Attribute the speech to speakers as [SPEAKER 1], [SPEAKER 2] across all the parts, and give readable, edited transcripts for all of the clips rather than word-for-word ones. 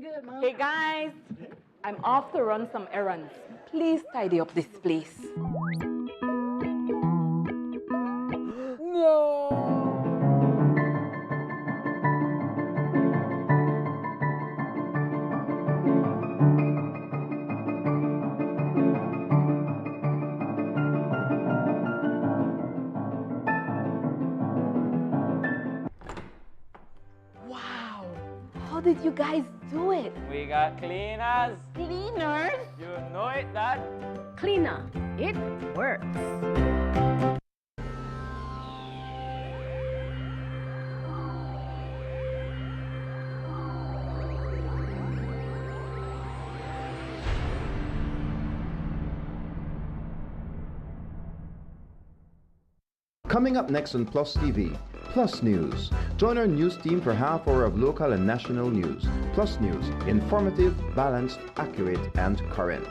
[SPEAKER 1] good, Mom.
[SPEAKER 2] Hey guys, I'm off to run some errands. Please tidy up this place.
[SPEAKER 1] No.
[SPEAKER 2] Wow, how did you guys do it?
[SPEAKER 3] We got cleaners.
[SPEAKER 2] Cleaners?
[SPEAKER 3] You know it, Dad.
[SPEAKER 1] Cleaner, it works.
[SPEAKER 4] Coming up next on Plus TV, Plus News. Join our news team for half hour of local and national news. Plus News, informative, balanced, accurate, and current.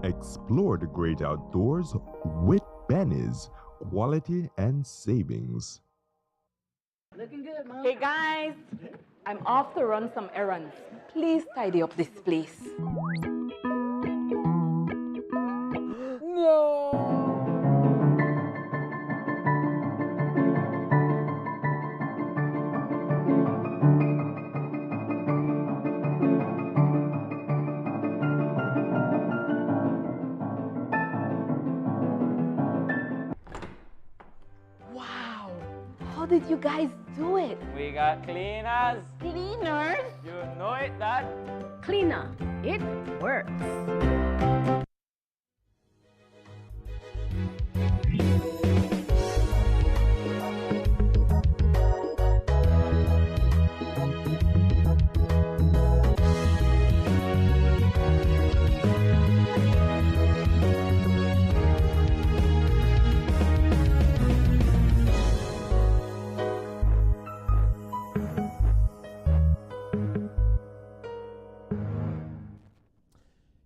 [SPEAKER 5] Explore the great outdoors with Benny's quality and savings.
[SPEAKER 1] Looking good, Mom.
[SPEAKER 2] Hey guys, I'm off to run some errands. Please tidy up this place.
[SPEAKER 1] No.
[SPEAKER 2] Wow, how did you guys do it?
[SPEAKER 3] We got cleaners.
[SPEAKER 2] Cleaners?
[SPEAKER 3] You know it, Dad.
[SPEAKER 1] Cleaner, it works.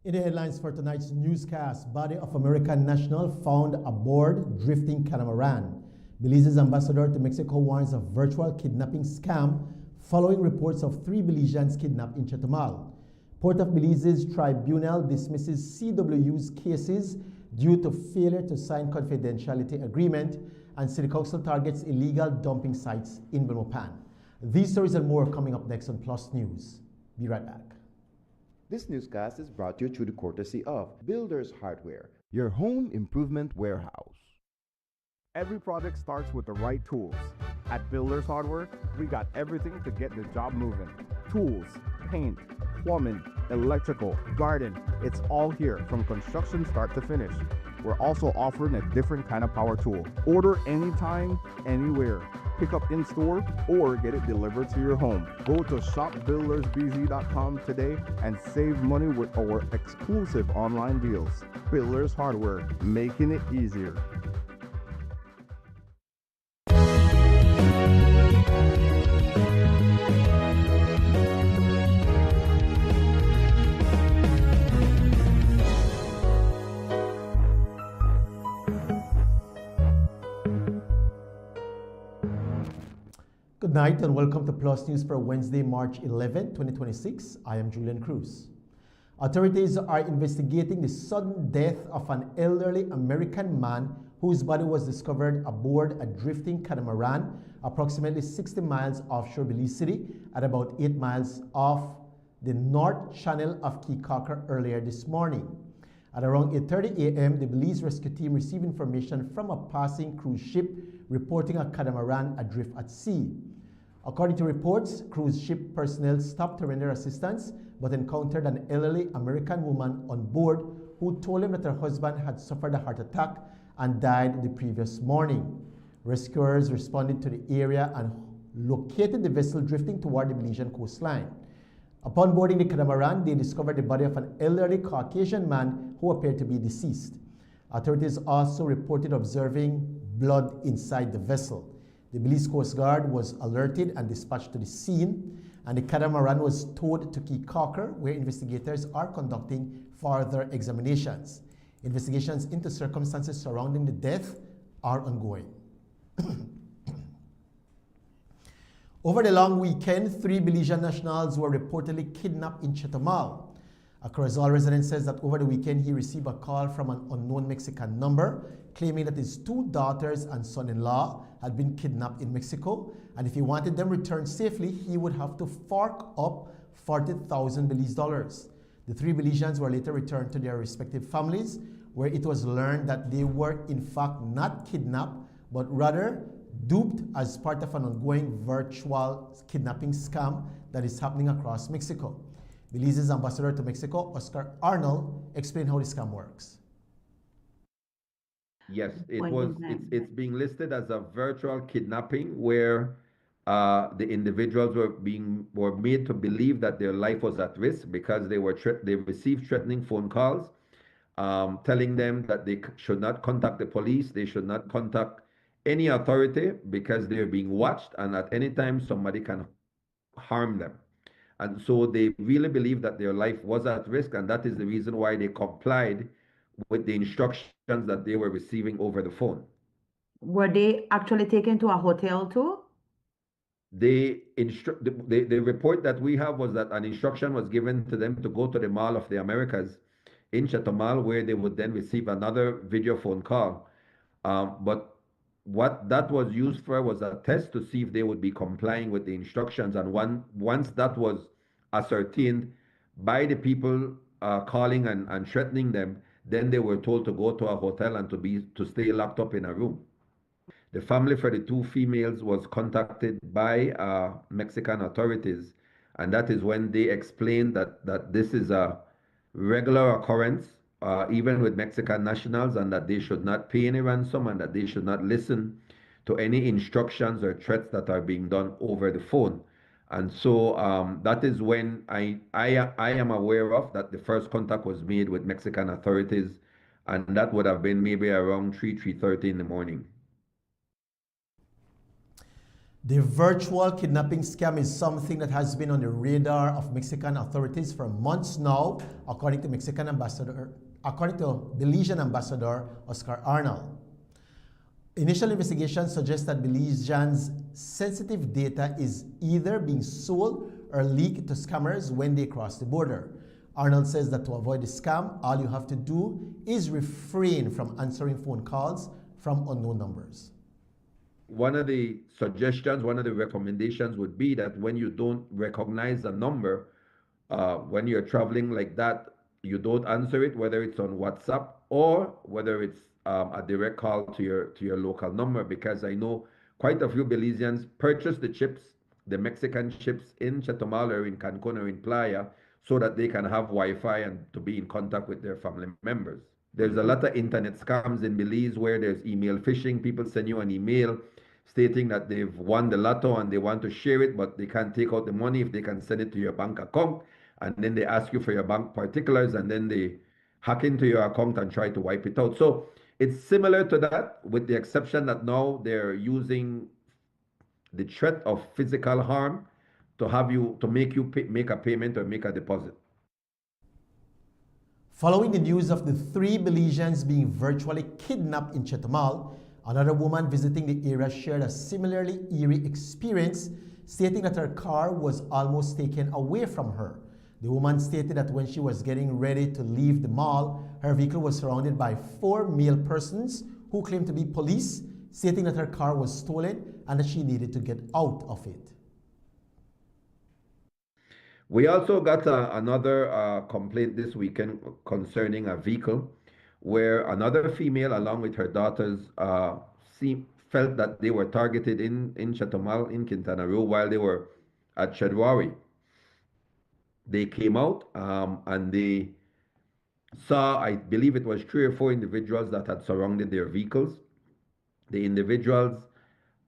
[SPEAKER 6] In the headlines for tonight's newscast, body of American national found aboard drifting catamaran. Belize's ambassador to Mexico warns of virtual kidnapping scam following reports of 3 Belizeans kidnapped in Chetumal. Port of Belize's tribunal dismisses CWU's cases due to failure to sign confidentiality agreement, and City Council targets illegal dumping sites in Belmopan. These stories and more coming up next on Plus News. Be right back.
[SPEAKER 4] This newscast is brought to you through the courtesy of Builders Hardware, your home improvement warehouse.
[SPEAKER 7] Every project starts with the right tools. At Builders Hardware, we got everything to get the job moving. Tools, paint, plumbing, electrical, garden, it's all here from construction start to finish. We're also offering a different kind of power tool. Order anytime, anywhere. Pick up in store or get it delivered to your home. Go to shopbuildersbz.com today and save money with our exclusive online deals. Builders Hardware, making it easier.
[SPEAKER 6] Good night and welcome to Plus News for Wednesday, March 11, 2026. I am Julian Cruz. Authorities are investigating the sudden death of an elderly American man whose body was discovered aboard a drifting catamaran approximately 60 miles offshore Belize City at about 8 miles off the North Channel of Keycocker earlier this morning. At around 8:30 a.m., the Belize rescue team received information from a passing cruise ship reporting a catamaran adrift at sea. According to reports, cruise ship personnel stopped to render assistance but encountered an elderly American woman on board who told him that her husband had suffered a heart attack and died the previous morning. Rescuers responded to the area and located the vessel drifting toward the Belizean coastline. Upon boarding the catamaran, they discovered the body of an elderly Caucasian man who appeared to be deceased. Authorities also reported observing blood inside the vessel. The Belize Coast Guard was alerted and dispatched to the scene, and the catamaran was towed to Key Caulker, where investigators are conducting further examinations. Investigations into circumstances surrounding the death are ongoing. Over the long weekend, 3 Belizean nationals were reportedly kidnapped in Chetumal. A Corozal resident says that over the weekend he received a call from an unknown Mexican number claiming that his 2 daughters and son-in-law had been kidnapped in Mexico, and if he wanted them returned safely, he would have to fork up 40,000 Belize dollars. The 3 Belizeans were later returned to their respective families, where it was learned that they were in fact not kidnapped, but rather duped as part of an ongoing virtual kidnapping scam that is happening across Mexico. Belize's ambassador to Mexico, Oscar Arnold, explained how the scam works.
[SPEAKER 8] Yes, it's being listed as a virtual kidnapping where the individuals were made to believe that their life was at risk because they received threatening phone calls telling them that they should not contact the police, they should not contact any authority because they're being watched, and at any time somebody can harm them. And so they really believed that their life was at risk, and that is the reason why they complied with the instructions that they were receiving over the phone.
[SPEAKER 9] Were they actually taken to a hotel too?
[SPEAKER 8] The report that we have was that an instruction was given to them to go to the Mall of the Americas in Chetumal, where they would then receive another video phone call. But what that was used for was a test to see if they would be complying with the instructions. And once that was ascertained by the people calling and threatening them, then they were told to go to a hotel and to stay locked up in a room. The family for the 2 females was contacted by Mexican authorities, and that is when they explained that this is a regular occurrence, even with Mexican nationals, and that they should not pay any ransom and that they should not listen to any instructions or threats that are being done over the phone. And so that is when I am aware of that the first contact was made with Mexican authorities, and that would have been maybe around 3:30 in the morning.
[SPEAKER 6] The virtual kidnapping scam is something that has been on the radar of Mexican authorities for months now, according to Belizean ambassador Oscar Arnold. Initial investigations suggest that Belizeans' sensitive data is either being sold or leaked to scammers when they cross the border. Arnold says that to avoid the scam, all you have to do is refrain from answering phone calls from unknown numbers.
[SPEAKER 8] One of the suggestions, one of the recommendations would be that when you don't recognize a number, when you're traveling like that, you don't answer it, whether it's on WhatsApp or whether it's a direct call to your local number, because I know quite a few Belizeans purchase the chips, the Mexican chips in Chetumal or in Cancun or in Playa, so that they can have Wi-Fi and to be in contact with their family members. There's a lot of internet scams in Belize where there's email phishing. People send you an email stating that they've won the lotto and they want to share it, but they can't take out the money if they can send it to your bank account. And then they ask you for your bank particulars, and then they hack into your account and try to wipe it out. So it's similar to that, with the exception that now they're using the threat of physical harm to make you make a payment or make a deposit.
[SPEAKER 6] Following the news of the 3 Belizeans being virtually kidnapped in Chetumal, another woman visiting the area shared a similarly eerie experience, stating that her car was almost taken away from her. The woman stated that when she was getting ready to leave the mall, her vehicle was surrounded by 4 male persons who claimed to be police, stating that her car was stolen and that she needed to get out of it.
[SPEAKER 8] We also got another complaint this weekend concerning a vehicle where another female, along with her daughters, felt that they were targeted in Chatomal, in Quintana Roo, while they were at Chedwari. They came out and they saw, I believe it was 3 or 4 individuals that had surrounded their vehicles. The individuals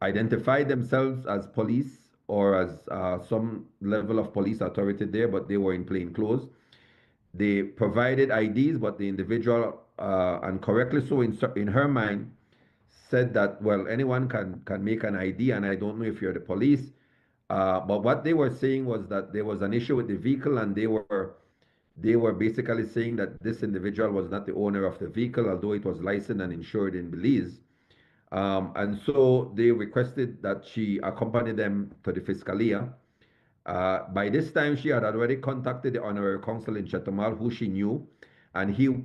[SPEAKER 8] identified themselves as police or as some level of police authority there, but they were in plain clothes. They provided IDs, but the individual, and correctly so in her mind, said that, well, anyone can make an ID, and I don't know if you're the police. But what they were saying was that there was an issue with the vehicle, and they were basically saying that this individual was not the owner of the vehicle, although it was licensed and insured in Belize. And so they requested that she accompany them to the Fiscalia. By this time, she had already contacted the honorary consul in Chetumal, who she knew, and he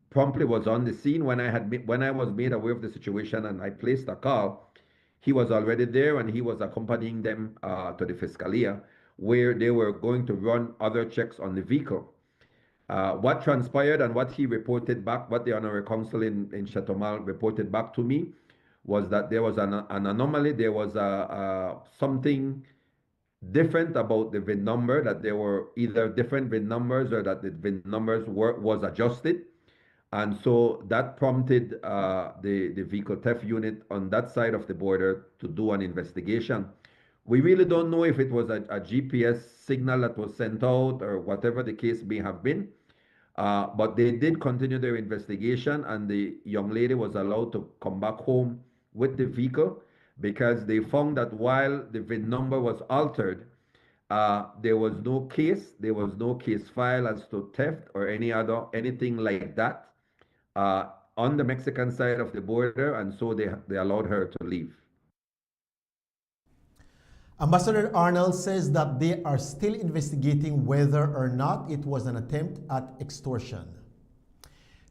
[SPEAKER 8] promptly was on the scene when I was made aware of the situation and I placed a call. He was already there and he was accompanying them to the Fiscalia, where they were going to run other checks on the vehicle. What transpired and what he reported back, what the honorary consul in Chetumal reported back to me, was that there was an anomaly. There was something different about the VIN number, that there were either different VIN numbers or that the VIN numbers was adjusted. And so that prompted the vehicle theft unit on that side of the border to do an investigation. We really don't know if it was a GPS signal that was sent out or whatever the case may have been. But they did continue their investigation, and the young lady was allowed to come back home with the vehicle, because they found that while the VIN number was altered, there was no case file as to theft or anything like that on the Mexican side of the border, and so they allowed her to leave.
[SPEAKER 6] Ambassador Arnold says that they are still investigating whether or not it was an attempt at extortion.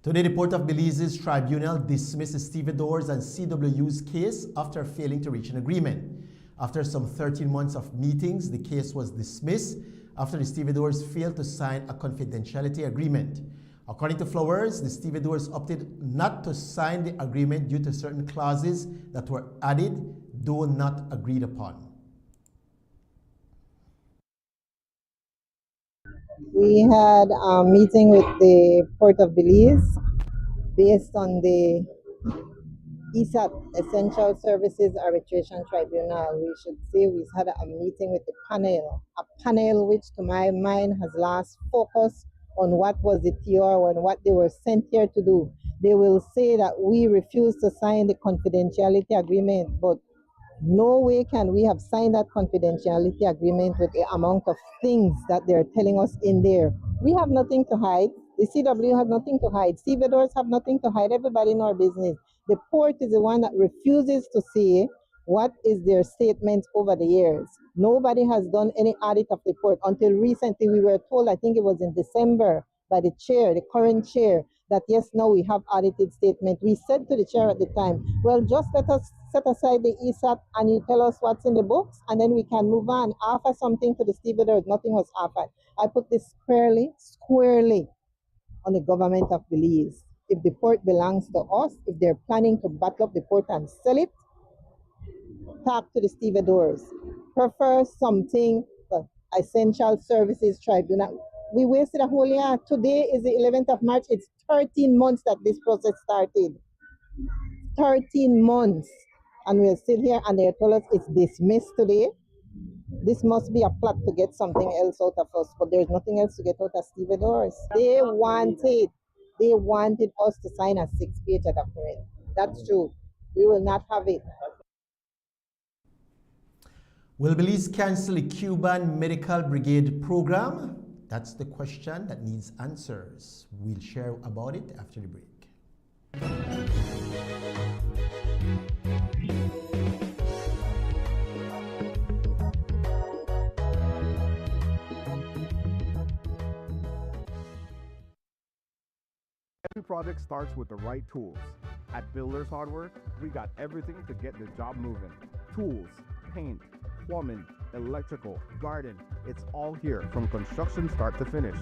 [SPEAKER 6] Today, the Port of Belize's tribunal dismissed the stevedores and CWU's case after failing to reach an agreement. After some 13 months of meetings, the case was dismissed after the stevedores failed to sign a confidentiality agreement. According to Flowers, the stevedores opted not to sign the agreement due to certain clauses that were added, though not agreed upon.
[SPEAKER 10] We had a meeting with the Port of Belize based on the ESAT, Essential Services Arbitration Tribunal. We should say we had a meeting with the panel, a panel which to my mind has last focus on what was the TR and what they were sent here to do. They will say that we refused to sign the confidentiality agreement, but no way can we have signed that confidentiality agreement with the amount of things that they're telling us in there. We have nothing to hide. The CW has nothing to hide. Stevedores have nothing to hide. Everybody in our business. The port is the one that refuses to say what is their statement over the years. Nobody has done any audit of the port. Until recently, we were told, I think it was in December, by the chair, the current chair, that yes, now we have audited statement. We said to the chair at the time, well, just let us set aside the ESAT and you tell us what's in the books, and then we can move on. Offer something to the stevedores. Nothing was offered. I put this squarely on the government of Belize. If the port belongs to us, if they're planning to battle up the port and sell it, talk to the stevedores. Prefer something, Essential Services Tribunal. We wasted a whole year. Today is the 11th of March. It's 13 months that this process started. 13 months. And we're still here, and they told us it's dismissed today. This must be a plot to get something else out of us, but there's nothing else to get out of stevedores. They wanted us to sign a 6-page document. That's true. We will not have it.
[SPEAKER 6] Will Belize cancel the Cuban Medical Brigade program? That's the question that needs answers. We'll share about it after the break.
[SPEAKER 7] Every project starts with the right tools. At Builders Hardware, we got everything to get the job moving. Tools, paint, plumbing, electrical, garden, it's all here from construction start to finish.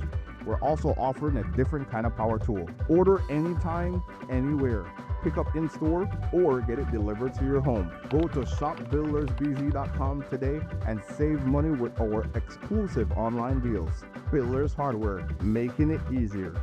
[SPEAKER 7] We're also offering a different kind of power tool. Order anytime, anywhere. Pick up in store or get it delivered to your home. Go to shopbuildersbz.com today and save money with our exclusive online deals. Builders Hardware, making it easier.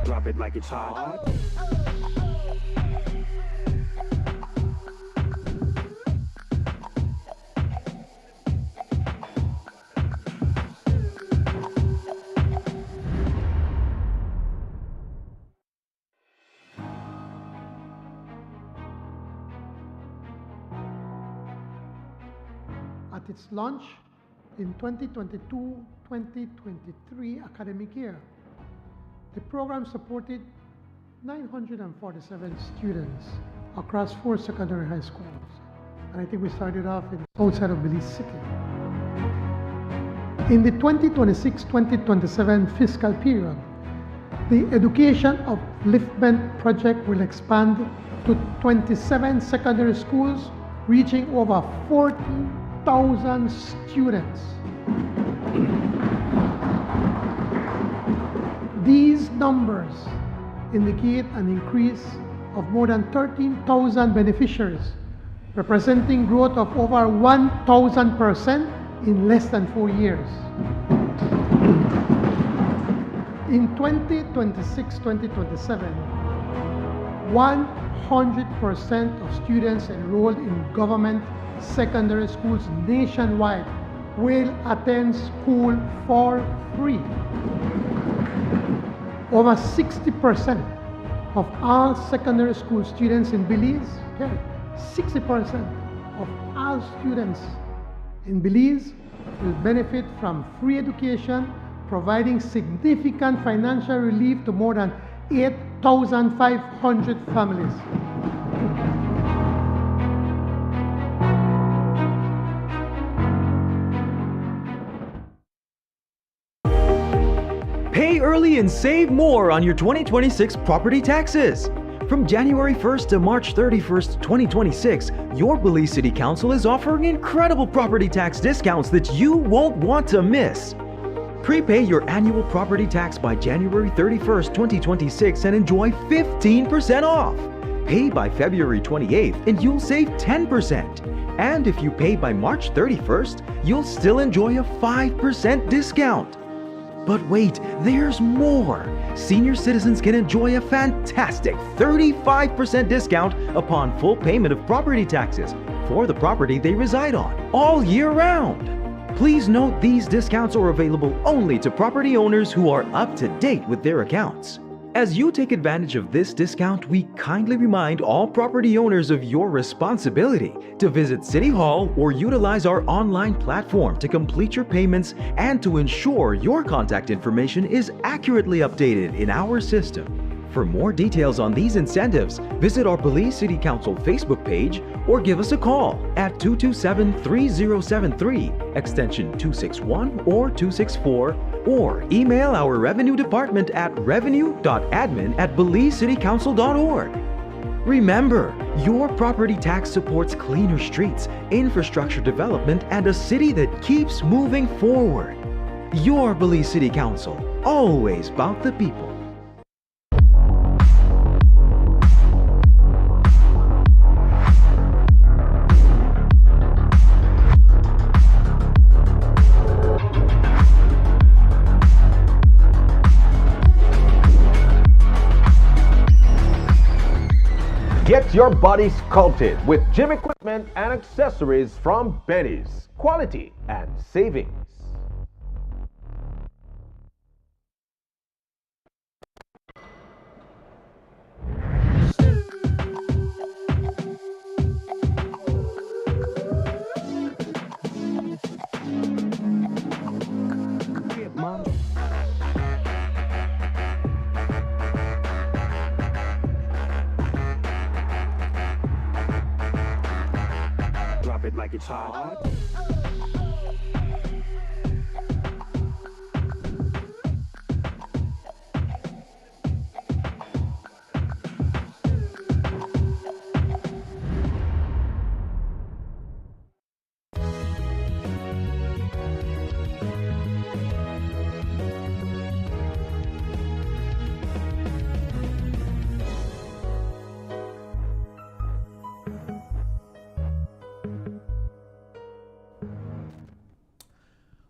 [SPEAKER 11] Drop it like it's hot.
[SPEAKER 12] At its launch in 2022-2023 academic year, the program supported 947 students across 4 secondary high schools. And I think we started off in outside of Belize City. In the 2026-2027 fiscal period, the Education Upliftment Project will expand to 27 secondary schools, reaching over 40,000 students. These numbers indicate an increase of more than 13,000 beneficiaries, representing growth of over 1,000% in less than 4 years. In 2026-2027, 100% of students enrolled in government secondary schools nationwide will attend school for free. Over 60% of all secondary school students in Belize, 60% of all students in Belize will benefit from free education, providing significant financial relief to more than 8,500 families.
[SPEAKER 13] Pay early and save more on your 2026 property taxes. From January 1st to March 31st, 2026, your Belize City Council is offering incredible property tax discounts that you won't want to miss. Prepay your annual property tax by January 31st, 2026 and enjoy 15% off. Pay by February 28th and you'll save 10%. And if you pay by March 31st, you'll still enjoy a 5% discount. But wait, there's more! Senior citizens can enjoy a fantastic 35% discount upon full payment of property taxes for the property they reside on, all year round. Please note these discounts are available only to property owners who are up to date with their accounts. As you take advantage of this discount, we kindly remind all property owners of your responsibility to visit City Hall or utilize our online platform to complete your payments and to ensure your contact information is accurately updated in our system. For more details on these incentives, visit our Belize City Council Facebook page or give us a call at 227-3073, extension 261 or 264, or email our revenue department at revenue.admin@belizecitycouncil.org. Remember, your property tax supports cleaner streets, infrastructure development, and a city that keeps moving forward. Your Belize City Council, always about the people.
[SPEAKER 14] Get your body sculpted with gym equipment and accessories from Benny's. Quality and savings.
[SPEAKER 11] it like it's hot.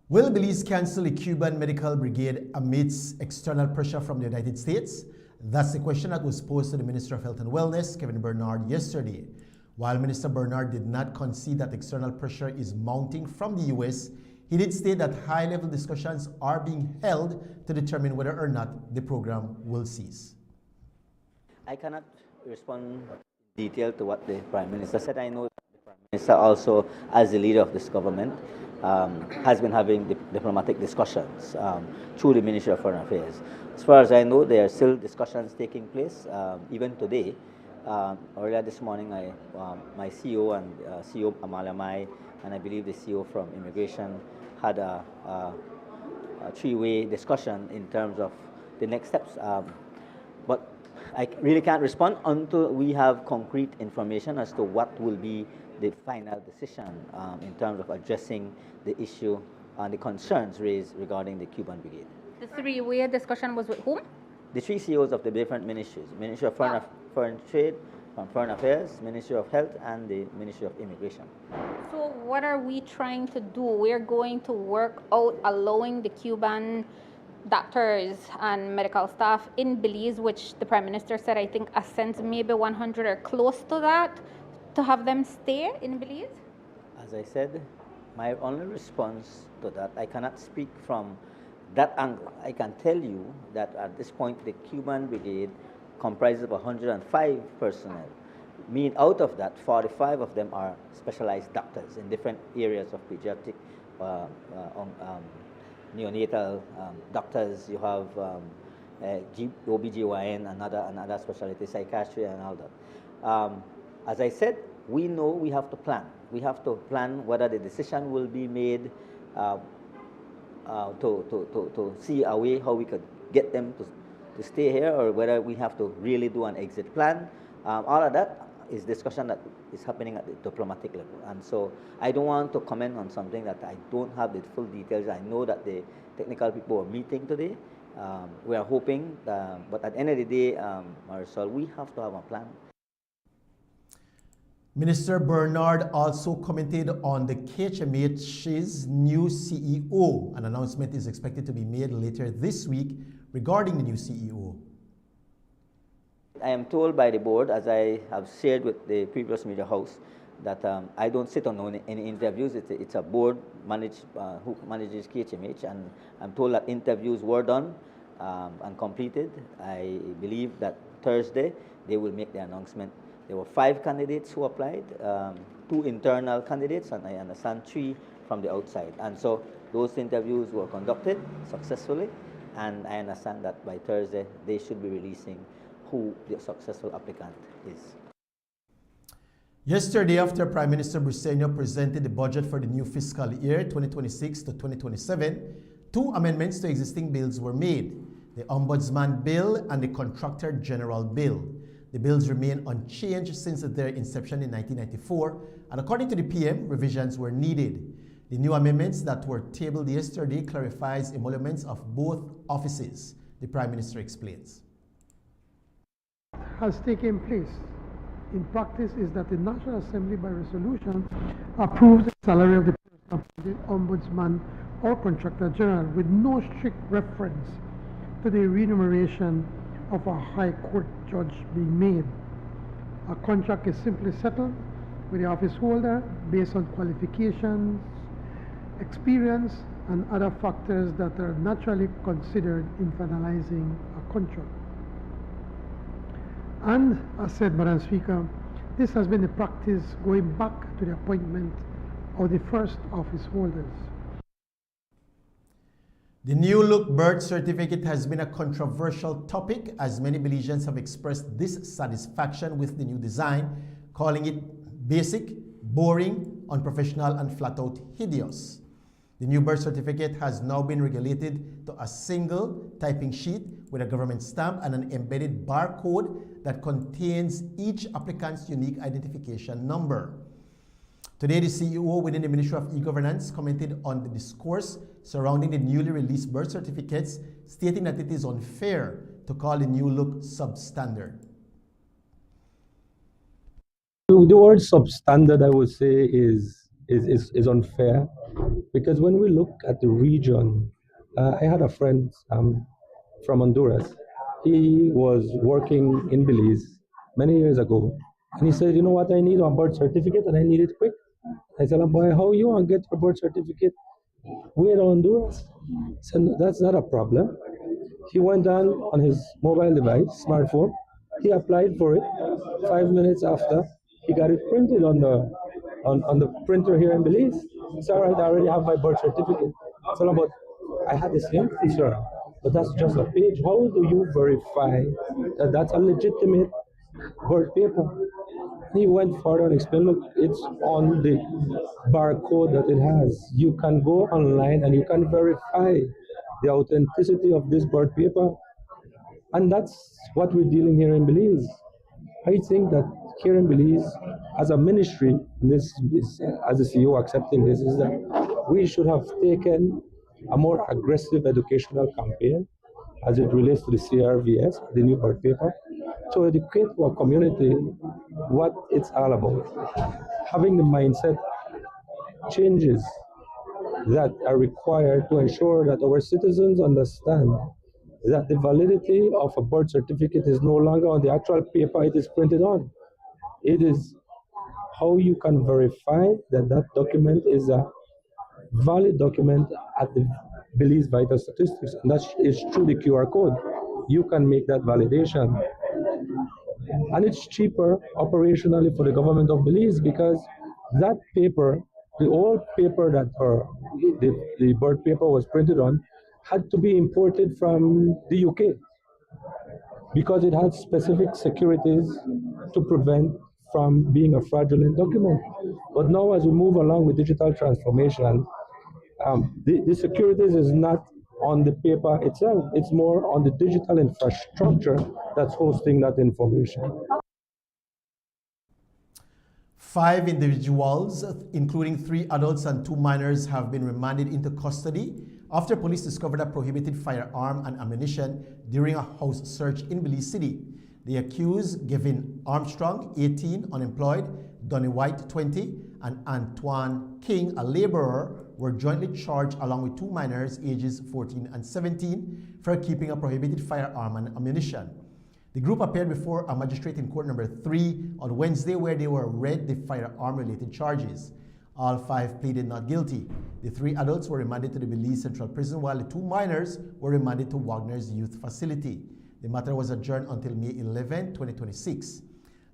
[SPEAKER 6] Will Belize cancel the Cuban Medical Brigade amidst external pressure from the United States? That's the question that was posed to the Minister of Health and Wellness, Kevin Bernard, yesterday. While Minister Bernard did not concede that external pressure is mounting from the U.S., he did state that high-level discussions are being held to determine whether or not the program will cease.
[SPEAKER 15] I cannot respond in detail to what the Prime Minister said. I know that the Prime Minister also, as the leader of this government, has been having diplomatic discussions through the Ministry of Foreign Affairs. As far as I know, there are still discussions taking place, even today. Earlier this morning, my CEO and CEO Amalamai, and I believe the CEO from Immigration had a three-way discussion in terms of the next steps. But I really can't respond until we have concrete information as to what will be the final decision in terms of addressing the issue and the concerns raised regarding the Cuban Brigade.
[SPEAKER 16] The three-way discussion was with whom?
[SPEAKER 15] The three CEOs of the different ministries: Ministry of Foreign Trade, Foreign Affairs, Ministry of Health, and the Ministry of Immigration.
[SPEAKER 16] So what are we trying to do? We're going to work out allowing the Cuban doctors and medical staff in Belize, which the Prime Minister said, I think, ascends maybe 100 or close to that, to have them stay in Belize?
[SPEAKER 15] As I said, my only response to that, I cannot speak from that angle. I can tell you that at this point, the Cuban Brigade comprises of 105 personnel. Out of that, 45 of them are specialized doctors in different areas of pediatric, neonatal doctors. You have OBGYN, another specialty, psychiatry, and all that. As I said, we know we have to plan. We have to plan whether the decision will be made to see a way how we could get them to stay here, or whether we have to really do an exit plan. All of that is discussion that is happening at the diplomatic level. And so I don't want to comment on something that I don't have the full details. I know that the technical people are meeting today. We are hoping, but at the end of the day, Marisol, we have to have a plan.
[SPEAKER 6] Minister Bernard also commented on the KHMH's new CEO. An announcement is expected to be made later this week regarding the new CEO.
[SPEAKER 15] I am told by the board, as I have shared with the previous media house, that I don't sit on any interviews. It's a board who manages KHMH, and I'm told that interviews were done and completed. I believe that Thursday they will make the announcement. There were 5 candidates who applied, 2 internal candidates, and I understand 3 from the outside. And so those interviews were conducted successfully, and I understand that by Thursday they should be releasing who the successful applicant is.
[SPEAKER 6] Yesterday, after Prime Minister Briceño presented the budget for the new fiscal year 2026 to 2027, 2 amendments to existing bills were made: the Ombudsman Bill and the Contractor General Bill. The bills remain unchanged since their inception in 1994, and according to the PM, revisions were needed. The new amendments that were tabled yesterday clarifies emoluments of both offices. The Prime Minister explains.
[SPEAKER 12] Has taken place in practice is that the National Assembly by resolution approves the salary of the person appointed Ombudsman or Contractor General with no strict reference to the remuneration of a High Court judge being made. A contract is simply settled with the office holder based on qualifications, experience, and other factors that are naturally considered in finalizing a contract. And, as said, Madam Speaker, this has been the practice going back to the appointment of the first office holders.
[SPEAKER 6] The new look birth certificate has been a controversial topic, as many Belizeans have expressed dissatisfaction with the new design, calling it basic, boring, unprofessional, and flat out hideous. The new birth certificate has now been regulated to a single typing sheet with a government stamp and an embedded barcode that contains each applicant's unique identification number. Today, the CEO within the Ministry of E-Governance commented on the discourse surrounding the newly released birth certificates, stating that it is unfair to call the new look substandard.
[SPEAKER 11] The word substandard, I would say, is unfair, because when we look at the region, I had a friend from Honduras. He was working in Belize many years ago, and he said, "You know what? I need a birth certificate, and I need it quick." I said, "Boy, how you want to get your birth certificate? We're in Honduras." He said, "That's not a problem." He went on his mobile device, smartphone. He applied for it. 5 minutes after, he got it printed on the printer here in Belize. He said, "All right, I already have my birth certificate." So, but I had the same concern, but that's just a page. How do you verify that that's a legitimate birth paper? He went further and explained, look, it's on the barcode that it has. You can go online and you can verify the authenticity of this birth paper. And that's what we're dealing here in Belize. I think that here in Belize, as a ministry, and this is, as the CEO accepting this, is that we should have taken a more aggressive educational campaign as it relates to the CRVS, the new birth paper, to educate our community what it's all about. Having the mindset changes that are required to ensure that our citizens understand that the validity of a birth certificate is no longer on the actual paper it is printed on. It is how you can verify that that document is a valid document at the Belize Vital Statistics, and that is through the QR code. You can make that validation. And it's cheaper operationally for the government of Belize, because that paper, the old paper that the birth paper was printed on, had to be imported from the UK because it had specific securities to prevent from being a fraudulent document. But now, as we move along with digital transformation, the securities is not on the paper itself, it's more on the digital infrastructure that's hosting that information.
[SPEAKER 6] 5 individuals, including 3 adults and 2 minors, have been remanded into custody after police discovered a prohibited firearm and ammunition during a house search in Belize City. The accused, Gavin Armstrong, 18, unemployed, Donnie White, 20, and Antoine King, a laborer, were jointly charged along with 2 minors ages 14 and 17 for keeping a prohibited firearm and ammunition. The group appeared before a magistrate in court number 3 on Wednesday, where they were read the firearm-related charges. All 5 pleaded not guilty. The 3 adults were remanded to the Belize Central Prison, while the 2 minors were remanded to Wagner's Youth Facility. The matter was adjourned until May 11, 2026.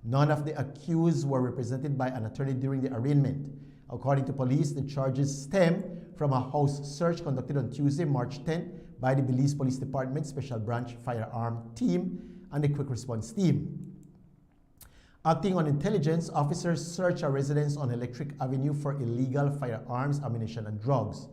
[SPEAKER 6] None of the accused were represented by an attorney during the arraignment. According to police, the charges stem from a house search conducted on Tuesday, March 10, by the Belize Police Department Special Branch Firearm Team and the Quick Response Team. Acting on intelligence, officers searched a residence on Electric Avenue for illegal firearms, ammunition, and drugs.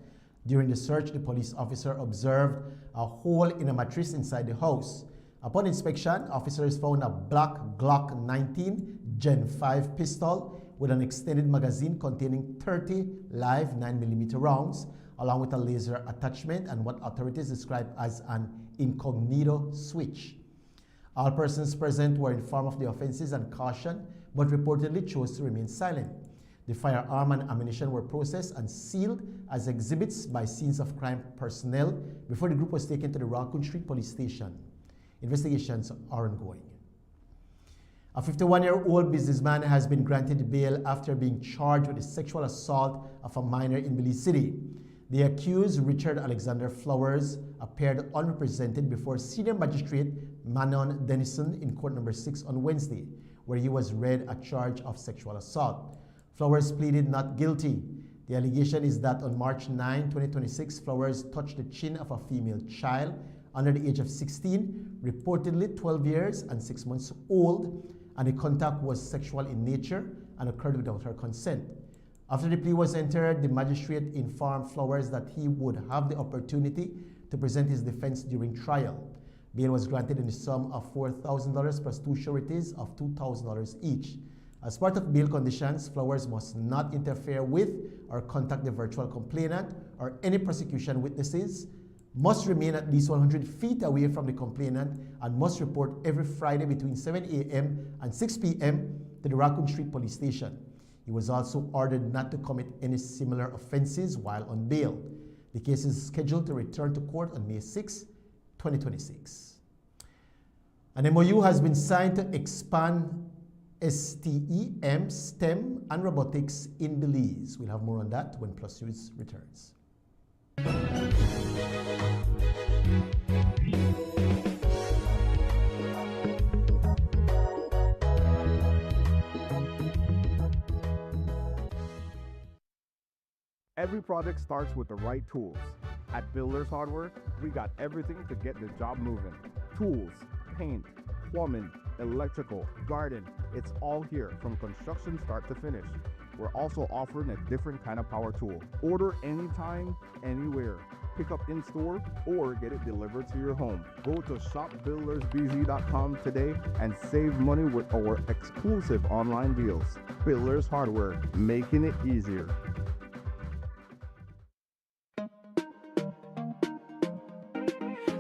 [SPEAKER 6] During the search, the police officer observed a hole in a mattress inside the house. Upon inspection, officers found a black Glock 19 Gen 5 pistol with an extended magazine containing 30 live 9mm rounds, along with a laser attachment and what authorities describe as an incognito switch. All persons present were informed of the offenses and cautioned, but reportedly chose to remain silent. The firearm and ammunition were processed and sealed as exhibits by scenes of crime personnel before the group was taken to the Raccoon Street Police Station. Investigations are ongoing. A 51-year-old businessman has been granted bail after being charged with the sexual assault of a minor in Belize City. The accused, Richard Alexander Flowers, appeared unrepresented before Senior Magistrate Manon Denison in Court number 6 on Wednesday, where he was read a charge of sexual assault. Flowers pleaded not guilty. The allegation is that on March 9, 2026, Flowers touched the chin of a female child under the age of 16, reportedly 12 years and 6 months old, and the contact was sexual in nature and occurred without her consent. After the plea was entered, the magistrate informed Flowers that he would have the opportunity to present his defense during trial. Bail was granted in the sum of $4,000 plus two sureties of $2,000 each. As part of bail conditions, Flowers must not interfere with or contact the virtual complainant or any prosecution witnesses, must remain at least 100 feet away from the complainant, and must report every Friday between 7 a.m. and 6 p.m. to the Raccoon Street Police Station. He was also ordered not to commit any similar offenses while on bail. The case is scheduled to return to court on May 6, 2026. An MOU has been signed to expand STEM, STEM, and robotics in Belize. We'll have more on that when Plus News returns.
[SPEAKER 7] Every project starts with the right tools. At Builders Hardware, we got everything to get the job moving. Tools, paint, plumbing, electrical, garden, it's all here from construction start to finish. We're also offering a different kind of power tool. Order anytime, anywhere. Pick up in store or get it delivered to your home. Go to shopbuildersbz.com today and save money with our exclusive online deals. Builders Hardware, making it easier.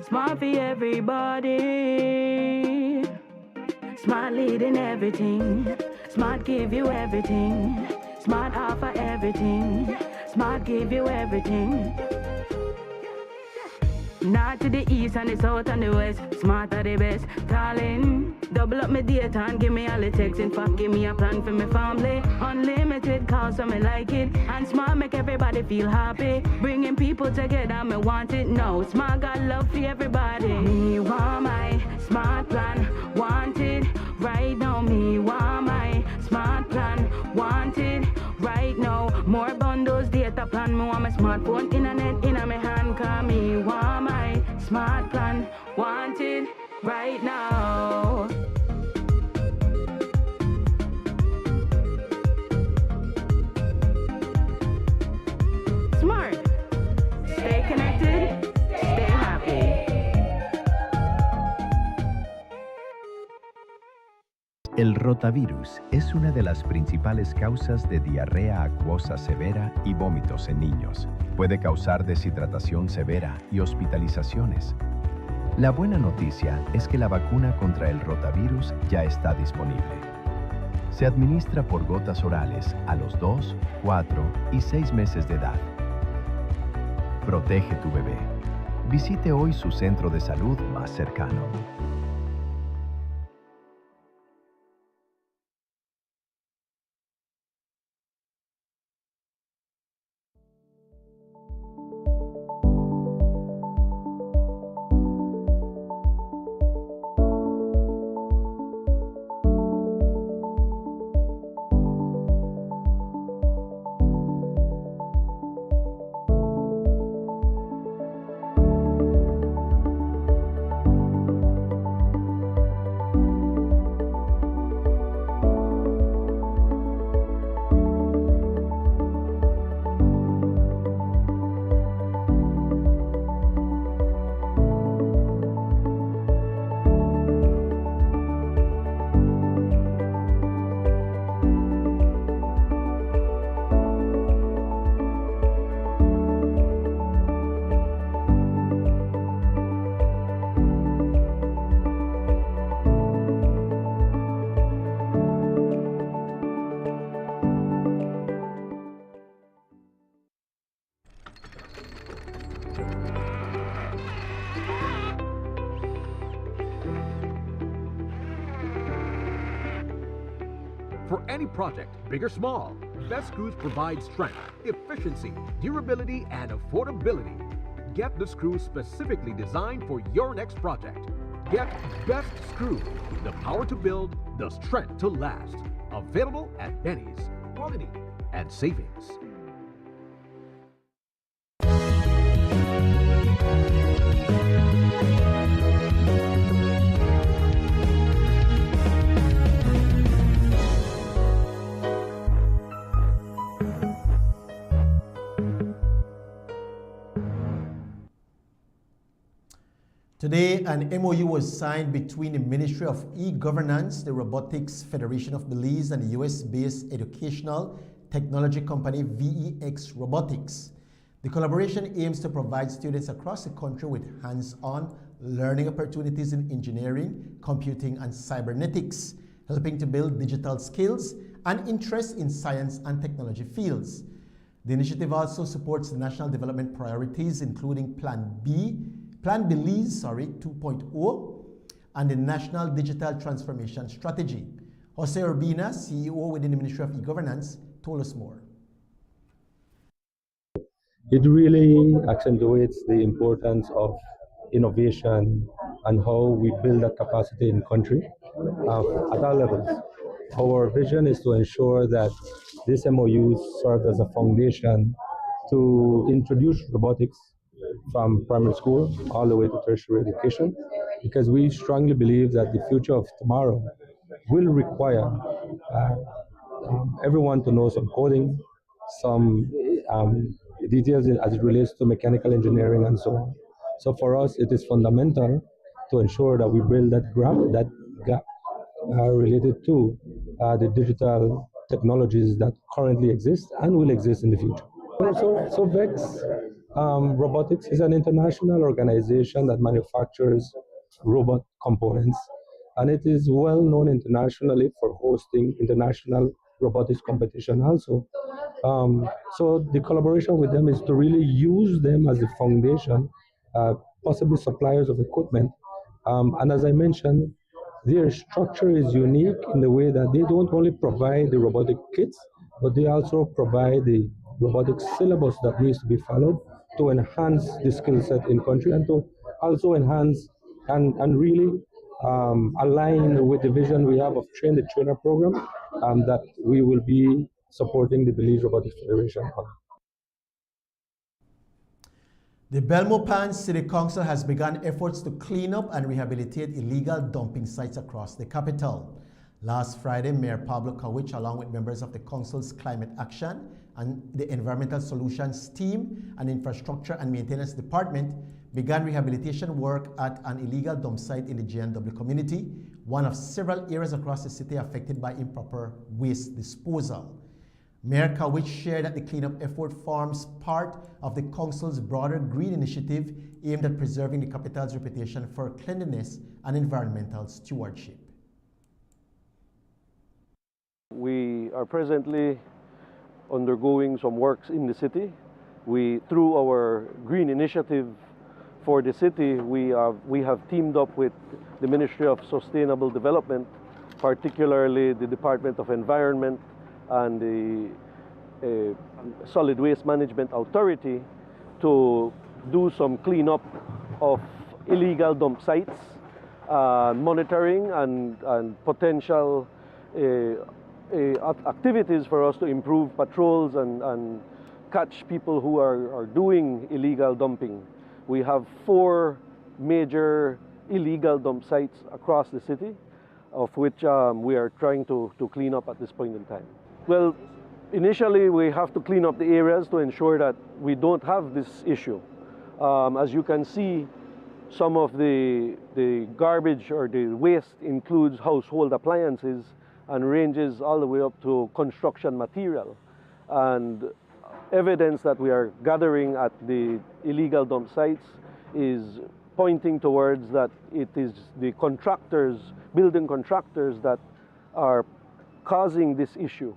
[SPEAKER 17] Smart for everybody. Smart leading everything. Smart give you everything. Smart offer everything. Smart give you everything. North to the east and the south and the west. Smart are the best. Calling. Double up my data and give me all the text. In fact, give me a plan for my family. Unlimited calls so me like it. And Smart make everybody feel happy. Bringing people together, me want it now. Smart got love for everybody. Me want my Smart plan. Want it right now. Me want my Smart plan. Want it right now. More bundles, data plan. Me want my smartphone, internet in my hand. Call me want my Smart plan. Want it right now. Smart. Stay connected. Stay happy.
[SPEAKER 18] El rotavirus es una de las principales causas de diarrea acuosa severa y vómitos en niños. Puede causar deshidratación severa y hospitalizaciones. La buena noticia es que la vacuna contra el rotavirus ya está disponible. Se administra por gotas orales a los 2, 4 y 6 meses de edad. Protege tu bebé. Visite hoy su centro de salud más cercano.
[SPEAKER 14] For any project, big or small, Best Screws provide strength, efficiency, durability, and affordability. Get the screws specifically designed for your next project. Get Best Screw, the power to build, the strength to last. Available at Benny's. Quality and savings.
[SPEAKER 6] Today, an MOU was signed between the Ministry of E-Governance, the Robotics Federation of Belize, and the US-based educational technology company VEX Robotics. The collaboration aims to provide students across the country with hands-on learning opportunities in engineering, computing, and cybernetics, helping to build digital skills and interest in science and technology fields. The initiative also supports the national development priorities, including Plan Belize 2.0, and the National Digital Transformation Strategy. Jose Urbina, CEO within the Ministry of E-Governance, told us more.
[SPEAKER 11] It really accentuates the importance of innovation and how we build that capacity in country at all levels. Our vision is to ensure that this MOU serves as a foundation to introduce robotics from primary school all the way to tertiary education, because we strongly believe that the future of tomorrow will require everyone to know some coding, some details as it relates to mechanical engineering and so on. So for us, it is fundamental to ensure that we build that gap related to the digital technologies that currently exist and will exist in the future. So VEX Robotics is an international organization that manufactures robot components, and it is well known internationally for hosting international robotics competition also. So the collaboration with them is to really use them as the foundation, possibly suppliers of equipment. And as I mentioned, their structure is unique in the way that they don't only provide the robotic kits, but they also provide the robotic syllabus that needs to be followed to enhance the skill set in country, and to also enhance and really align with the vision we have of Train the Trainer program that we will be supporting the Belize Robotics Federation on.
[SPEAKER 6] The Belmopan City Council has begun efforts to clean up and rehabilitate illegal dumping sites across the capital. Last Friday, Mayor Pablo Kawich, along with members of the council's Climate Action and the Environmental Solutions Team and Infrastructure and Maintenance Department, began rehabilitation work at an illegal dump site in the GNW community, one of several areas across the city affected by improper waste disposal. Mayor Kawich shared that the cleanup effort forms part of the council's broader green initiative aimed at preserving the capital's reputation for cleanliness and environmental stewardship.
[SPEAKER 19] We are presently undergoing some works in the city. Through our green initiative for the city, we have teamed up with the Ministry of Sustainable Development, particularly the Department of Environment and the Solid Waste Management Authority, to do some cleanup of illegal dump sites, monitoring and potential activities for us to improve patrols and catch people who are doing illegal dumping. We have 4 major illegal dump sites across the city, of which we are trying to clean up at this point in time. Well, initially we have to clean up the areas to ensure that we don't have this issue. As you can see, some of the garbage or the waste includes household appliances and ranges all the way up to construction material. And evidence that we are gathering at the illegal dump sites is pointing towards that it is the contractors, building contractors, that are causing this issue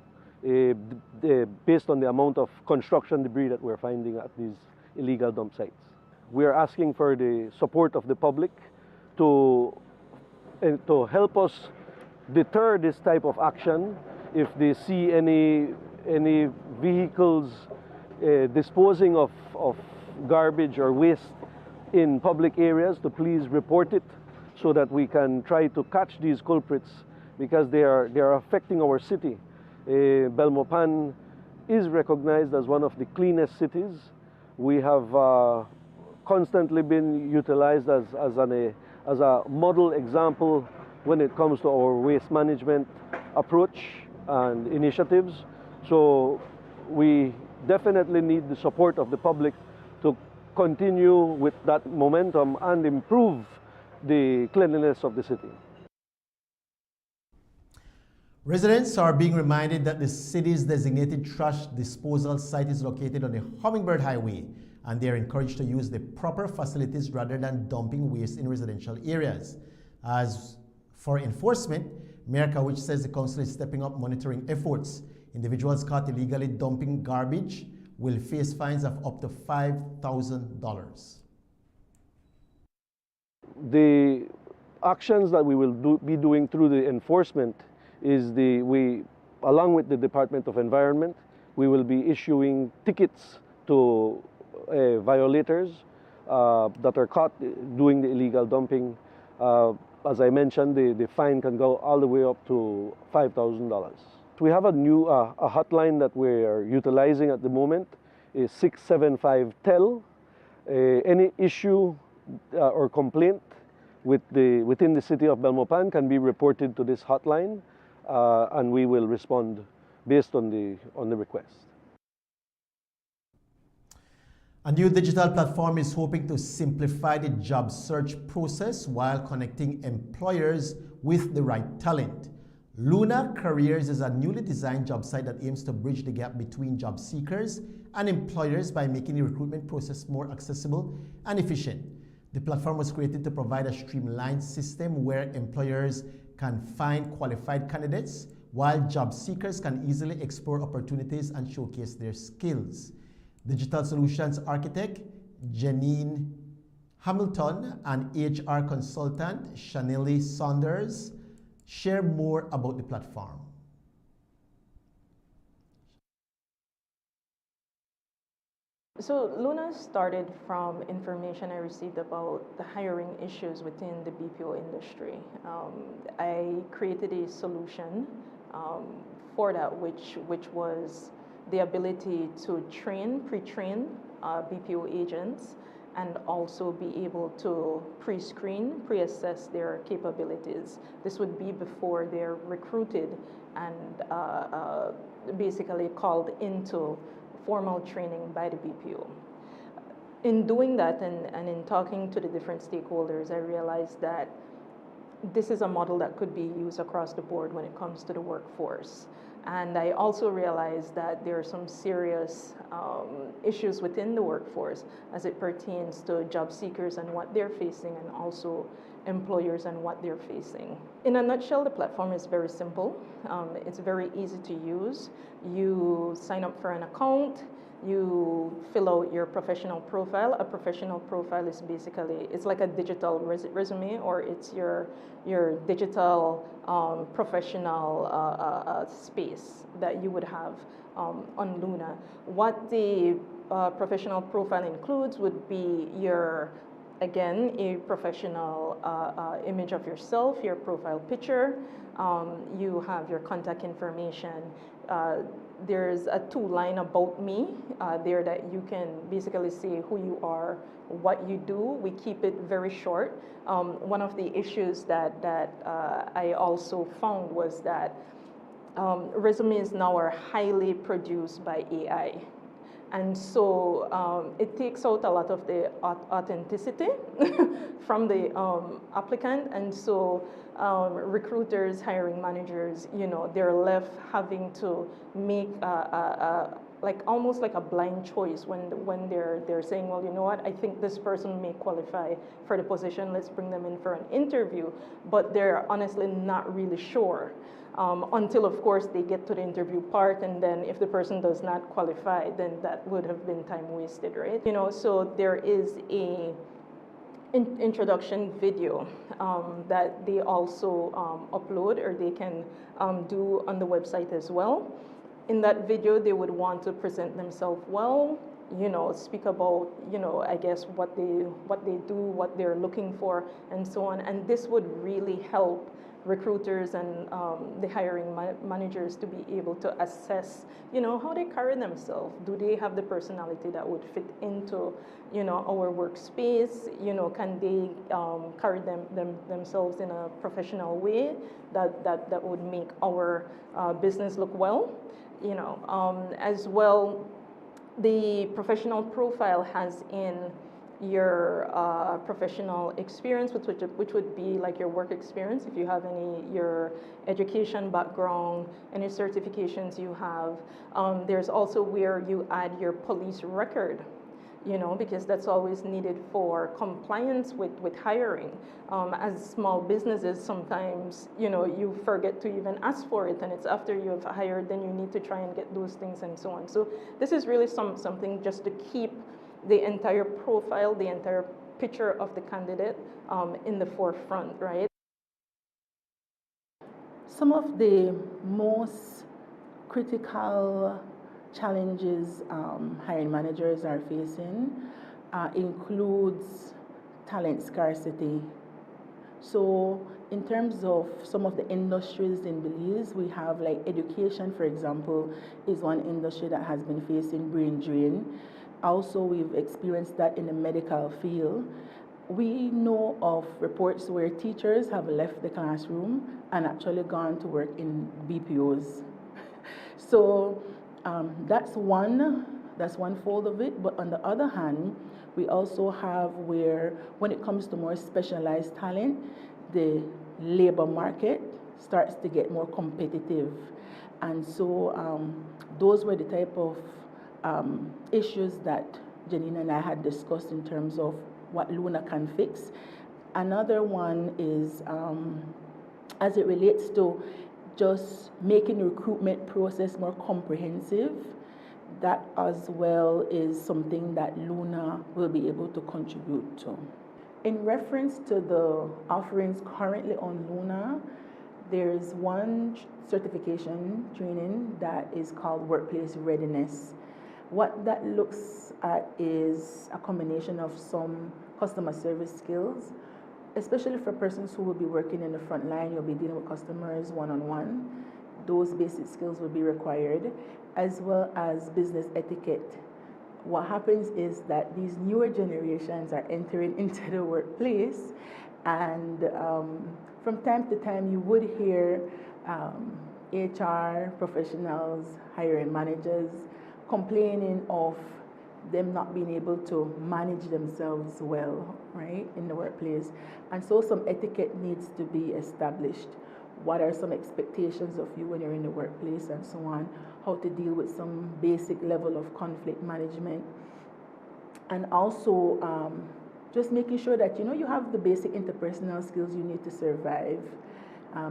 [SPEAKER 19] based on the amount of construction debris that we're finding at these illegal dump sites. We are asking for the support of the public to help us deter this type of action. If they see any vehicles disposing of garbage or waste in public areas, to please report it so that we can try to catch these culprits, because they are affecting our city. Belmopan is recognized as one of the cleanest cities. We have constantly been utilized as a model example when it comes to our waste management approach and initiatives. So we definitely need the support of the public to continue with that momentum and improve the cleanliness of the city.
[SPEAKER 6] Residents are being reminded that the city's designated trash disposal site is located on the Hummingbird Highway, and they are encouraged to use the proper facilities rather than dumping waste in residential areas. As for enforcement, Mayor Kawich says the council is stepping up monitoring efforts. Individuals caught illegally dumping garbage will face fines of up to $5,000.
[SPEAKER 19] The actions that we will be doing through the enforcement is along with the Department of Environment, we will be issuing tickets to violators that are caught doing the illegal dumping. As I mentioned, the fine can go all the way up to $5,000. We have a new a hotline that we are utilizing at the moment, is 675-TEL. Any issue or complaint within the city of Belmopan can be reported to this hotline, and we will respond based on the request.
[SPEAKER 6] A new digital platform is hoping to simplify the job search process while connecting employers with the right talent. Luna Careers is a newly designed job site that aims to bridge the gap between job seekers and employers by making the recruitment process more accessible and efficient. The platform was created to provide a streamlined system where employers can find qualified candidates, while job seekers can easily explore opportunities and showcase their skills. Digital Solutions Architect Janine Hamilton and HR consultant Shanelli Saunders share more about the platform.
[SPEAKER 20] So Luna started from information I received about the hiring issues within the BPO industry. I created a solution for that, which was the ability to pre-train BPO agents, and also be able to pre-screen, pre-assess their capabilities. This would be before they're recruited and basically called into formal training by the BPO. In doing that and in talking to the different stakeholders, I realized that this is a model that could be used across the board when it comes to the workforce. And I also realized that there are some serious issues within the workforce as it pertains to job seekers and what they're facing, and also employers and what they're facing. In a nutshell, the platform is very simple. It's very easy to use. You sign up for an account, you fill out your professional profile. A professional profile is basically, it's like a digital resume, or it's your digital professional space that you would have on Luna. What the professional profile includes would be again, a professional image of yourself, your profile picture. You have your contact information. There's a two-line about me there that you can basically say who you are, what you do. We keep it very short. One of the issues that I also found was that resumes now are highly produced by AI. And so it takes out a lot of the authenticity from the applicant. And so recruiters, hiring managers, they're left having to make almost like a blind choice when they're saying, well, you know what, I think this person may qualify for the position, let's bring them in for an interview, but they're honestly not really sure. Until, of course, they get to the interview part, and then if the person does not qualify, then that would have been time wasted, right? So there is a introduction video that they also upload, or they can do on the website as well. In that video, they would want to present themselves well, speak about, I guess what they do, what they're looking for, and so on. And this would really help recruiters and the hiring managers to be able to assess, how they carry themselves. Do they have the personality that would fit into, our workspace? Can they carry themselves in a professional way that would make our business look well? As well, the professional profile has in your professional experience, which would be like your work experience, if you have any, your education background, any certifications you have. There's also where you add your police record, you know, because that's always needed for compliance with hiring. As small businesses, sometimes, you know, you forget to even ask for it, and it's after you have hired, then you need to try and get those things and so on. So this is really something just to keep the entire profile, the entire picture of the candidate in the forefront, right?
[SPEAKER 21] Some of the most critical challenges hiring managers are facing includes talent scarcity. So in terms of some of the industries in Belize, we have like education, for example, is one industry that has been facing brain drain. Also, we've experienced that in the medical field. We know of reports where teachers have left the classroom and actually gone to work in BPOs. So that's one fold of it. But on the other hand, we also have where, when it comes to more specialized talent, the labor market starts to get more competitive. And so those were the type of issues that Janina and I had discussed in terms of what Luna can fix. Another one is as it relates to just making the recruitment process more comprehensive. That as well is something that Luna will be able to contribute to. In reference to the offerings currently on Luna, there's one certification training that is called Workplace Readiness. What that looks at is a combination of some customer service skills, especially for persons who will be working in the front line. You'll be dealing with customers one-on-one. Those basic skills will be required, as well as business etiquette. What happens is that these newer generations are entering into the workplace, and from time to time you would hear HR professionals, hiring managers, complaining of them not being able to manage themselves well, right, in the workplace. And so some etiquette needs to be established. What are some expectations of you when you're in the workplace and so on, how to deal with some basic level of conflict management. And also just making sure that, you know, you have the basic interpersonal skills you need to survive.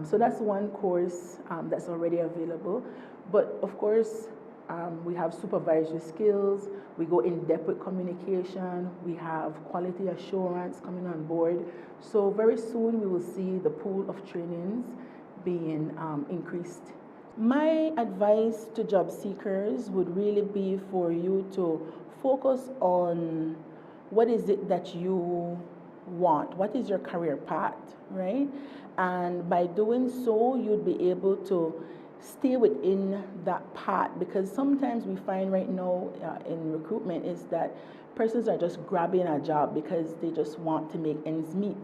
[SPEAKER 21] So that's one course that's already available. But of course, we have supervisory skills, we go in depth with communication, we have quality assurance coming on board. So very soon we will see the pool of trainings being increased. My advice to job seekers would really be for you to focus on what is it that you want, what is your career path, right? And by doing so, you'd be able to stay within that path, because sometimes we find right now in recruitment is that persons are just grabbing a job because they just want to make ends meet.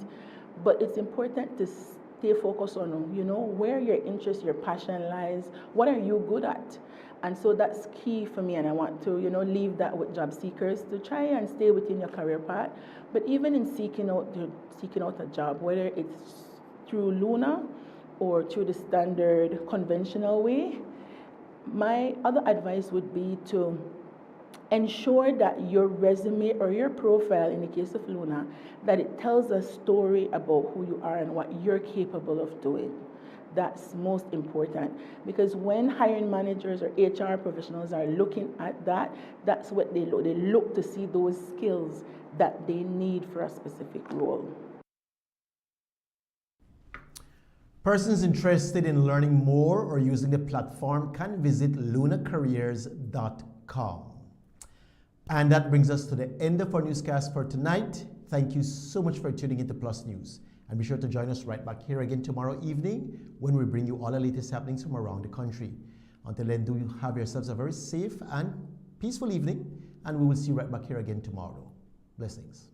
[SPEAKER 21] But it's important to stay focused on, you know, where your interest, your passion lies, what are you good at? And so that's key for me, and I want to, you know, leave that with job seekers to try and stay within your career path. But even in seeking out a job, whether it's through Luna or through the standard conventional way, my other advice would be to ensure that your resume or your profile, in the case of Luna, that it tells a story about who you are and what you're capable of doing. That's most important, because when hiring managers or HR professionals are looking at that, that's what they look. They look to see those skills that they need for a specific role.
[SPEAKER 6] Persons interested in learning more or using the platform can visit lunacareers.com. And that brings us to the end of our newscast for tonight. Thank you so much for tuning into Plus News. And be sure to join us right back here again tomorrow evening when we bring you all the latest happenings from around the country. Until then, do have yourselves a very safe and peaceful evening, and we will see you right back here again tomorrow. Blessings.